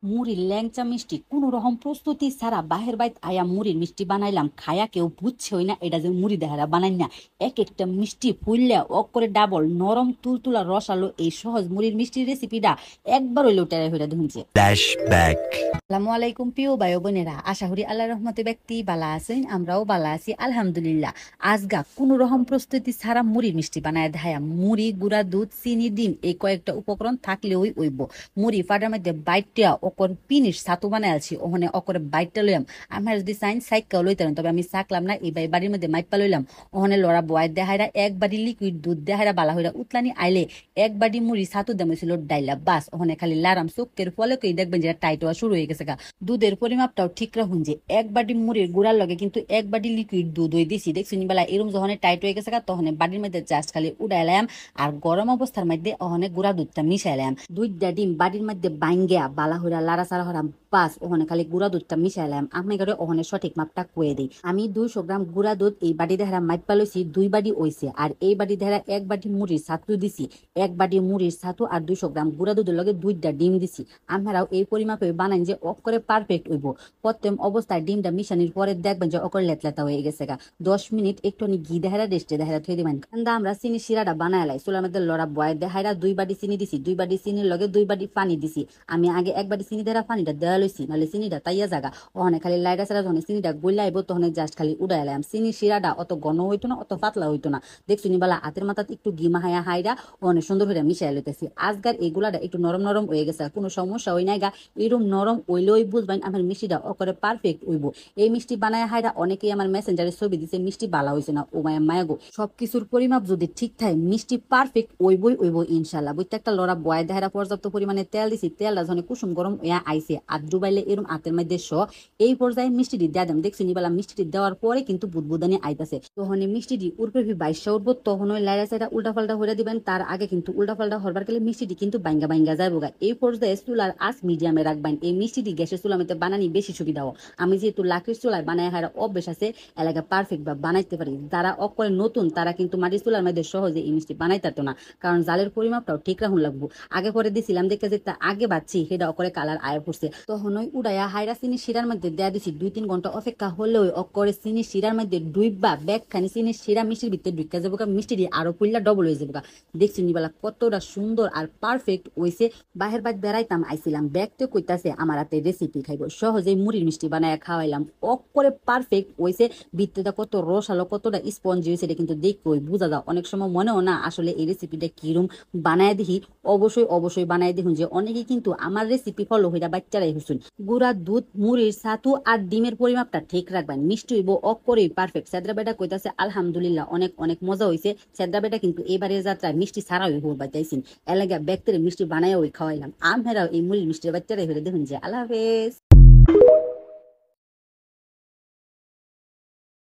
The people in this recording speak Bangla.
মুড়ির ল্যাংচা মিষ্টি কোন রকম প্রস্তুতি ছাড়া বাহের বাইত আয়া মুড়ির মিষ্টি বানাইলাম, খায়া কেউ বুঝছে হই না এটা যে মুড়ি দেহারা বানাই না। এক একটা মিষ্টি ফুললে অক করে ডাবল নরম তুলতুলা রসালো এই সহজ মুড়ির মিষ্টির রেসিপিটা একবার হইলেও টেরা হইরা ধুনছে। ফ্ল্যাশব্যাক। আসসালামু আলাইকুম প্রিয় ভাই বোনেরা, আশা করি আল্লাহ রহমতে ব্যক্তি বালা আছেন, আমরাও বালা আছি আলহামদুলিল্লাহ। আজগা কোনো রকম প্রস্তুতি ছাড়া মুড়ির মিষ্টি বানায় দেখায়া। মুড়ি, গুঁড়া দুধ, চিনি, ডিম এই কয়েকটা উপকরণ থাকলেও ওইব। মুড়ি ফাটার মধ্যে বাইটটা অকর পিনিশ ছাতু বানায় আছি, ওখানে অকরে বাইটটা লইলাম। আমার যদি সাইন সাইকেল লইতাম, তবে আমি সাকলাম না, এই বাড়ির মধ্যে মাইপা লইলাম। ওখানে লড়া বয় দেখাইরা এক বাড়ি লিকুইড দুধ দেখাইরা বালা হইরা উতলানি আইলে এক বাড়ি মুড়ি ছাতু দাম হয়েছিল ডাইলা, বাস ওখানে খালি লারাম চোখের ফলে দেখবেন যেটা টাইট হওয়া শুরু হয়ে গেছে। দুধের পরিমাপটাও ঠিক রাখুন, যে এক বাটি মুড়ির গুড়ার লগে কিন্তু এক বাটি লিকুইড দুধ হয়ে দিছি। দেখছি বেলা এরকম যখন টাইট হয়ে গেছে তখন বাড়ির মধ্যে জাস্ট খালি উড়াইলাম, আর গরম অবস্থার মধ্যে ওখানে গুড়া দুধটা মিশাইলাম। দুইটা ডিম বাড়ির মধ্যে বাইঙ্গা বালা হইরা লাড়া চাড়া হরাম, বাস ওখানে খালি গুড়া দুধটা মিশাইলাম। আমি করে ওখানে সঠিক মাপটা কয়ে দিই। আমি 200 গ্রাম গুড়া দুধ এই বাটি দেহারা মাইপা লইছি, 2 বাটি হইছে। আর এই বাটি দেহারা এক বাটি মুড়ির ছাতু দিছি, এক বাটি মুড়ির ছাতু আর 200 গ্রাম গুড়া দুধের লগে 2টা ডিম দিছি। আমরাও এই পরিমাপে বানাই যে অকরে পারফেক্ট হইব। প্রথম অবস্থায় ডিমটা মিশানির পরে দেখবেন যে অকর লেতলেতা হয়ে গেছে। 10 মিনিট একটু ঘি দেহারা রেস্টে দেহারা থই দিবেন। কান্দা আমরা চিনি শিরাটা বানায় লাই, চুলার মধ্যে লড়া বয় দেহারা 2 বাটি চিনি দিছি, 2 বাটি চিনির লগে 2 বাটি পানি দিছি। আমি আগে 1 বাটি চিনি দেহারা পানিটা দেওয়া লইছি, নাহলে চিনিটা তাইয়া জায়গা। ওখানে খালি লাইটা ছাড়া যখন চিনিটা গইলা আইব তখন জাস্ট খালি উড়াই লাইম। চিনি শিরাটা অত ঘন হইতো না, অত পাতলা হইতো না। দেখছি বেলা হাতের মাথাত একটু ঘি মাহাইয়া হাইরা অনেক সুন্দর হইরা মিশাই লইতেছি। আজকার এগুলাটা একটু নরম নরম হয়ে গেছে, কোনো সমস্যা হই নাই গা। এরকম নরম হইলেই বুঝবেন আমার মিষ্টিটা অকরে পারফেক্ট হইব। এই মিষ্টি বানায় হাইরা অনেকেই আমার মেসেঞ্জারে ছবি দিছে মিষ্টি বালা হয়েছে না। ও মায়া মায়া গো, সবকিছুর পরিমাপ যদি ঠিক থাকে মিষ্টি পারফেক্ট ওইবই ওইব ইনশাল্লাহ। বুঝতে একটা লড়া বয় দেহারা পর্যাপ্ত পরিমাণে তেল দিছি, তেলটা যখন কুসুম গরম হইয়া আইছে আর ডুবাইলে এরম হাতের মধ্যে এই পর্যায়ে মিষ্টিটি দেওয়া দেন। দেখছি নিবেলা মিষ্টিটি দেওয়ার পরে কিন্তু বুদবুদানি আইতাছে, তখন মিষ্টিটি উর্পে বাইশা উঠবো, তখন ওই লাইরা সাইডা উল্টা পাল্টা হয়ে দিবেন। তার আগে কিন্তু উল্টা পাল্টা হরবার গেলে মিষ্টিটি কিন্তু বাইঙ্গা বাইঙ্গা যাইব গা। এই পর্যায়ে চুলার আঁচ মিডিয়ামে রাখবেন। এই মিষ্টিটি গ্যাসের চুলামিতে বানানি বেশি সুবিধা হয়। আমি যেহেতু লাকড়ির চুলায় বানায় হারা অভ্যেস আছে, এলাকা পারফেক্ট বা বানাইতে পারি। যারা অকরে নতুন তারা কিন্তু মাটির চুলার মধ্যে সহজে এই মিষ্টি বানাইতে পারতো না, কারণ জালের পরিমাপটাও ঠিক রাখুন লাগবো। আগে পরে দিছিলাম দেখে যে আগে বাচ্ছি সেটা অকরে কালার আয় পড়ছে, তখন ওই উড়াইয়া হাইরা চিনি শিরার মধ্যে দেয়া দিছি। 2-3 ঘন্টা অপেক্ষা হলেও অকরে চিনি শিরার মধ্যে ডুইবা ব্যাগখানি চিনি শিরা মিষ্টির ভিতরে ঢুকা যাবো, মিষ্টি দিয়ে আরো পুইলা ডবল হয়ে যাবো। দেখছি নিবেলা কতটা সুন্দর আর পারফেক্ট হয়েছে। বাহের বাইর বেড়াইতাম আইছিলাম, ব্যাগতে কইতাছে আমার হাতে রেসিপি খাইব, সহজেই মুড়ির মিষ্টি বানায় খাওয়াইলাম। অকরে পারফেক্ট হয়েছে। ভিতরেটা কত রসালো কতটা স্পঞ্জি হয়েছে এটা কিন্তু দেখবই বোঝা যায়। অনেক সময় মনেও না আসলে এই রেসিপিটা কিরম বানায় দেখি। অবশ্যই অবশ্যই বানায় দেখুন, যে অনেকে কিন্তু আমার রেসিপি ফলো হইরা বাচ্চারাই হুসুন। গুড়া দুধ, মুড়ির ছাতু আর ডিমের পরিমাপটা ঠিক রাখবেন, মিষ্টি হইব অকরেই পারফেক্ট। সেদ্রা বেটা কইতাছে আলহামদুলিল্লাহ অনেক অনেক মজা হয়েছে। সেদ্রা বেটা কিন্তু এবারের যাত্রায় মিষ্টি ছাড়াই হইব বাচ্চাইছেন, এলাকা ব্যক্তির মিষ্টি বানায় ওই খাওয়াইলাম। আমহেরাও এই মুড়ির মিষ্টির বাচ্চারাই হইলে দেখুন যে। আল্লাহ হাফেজ।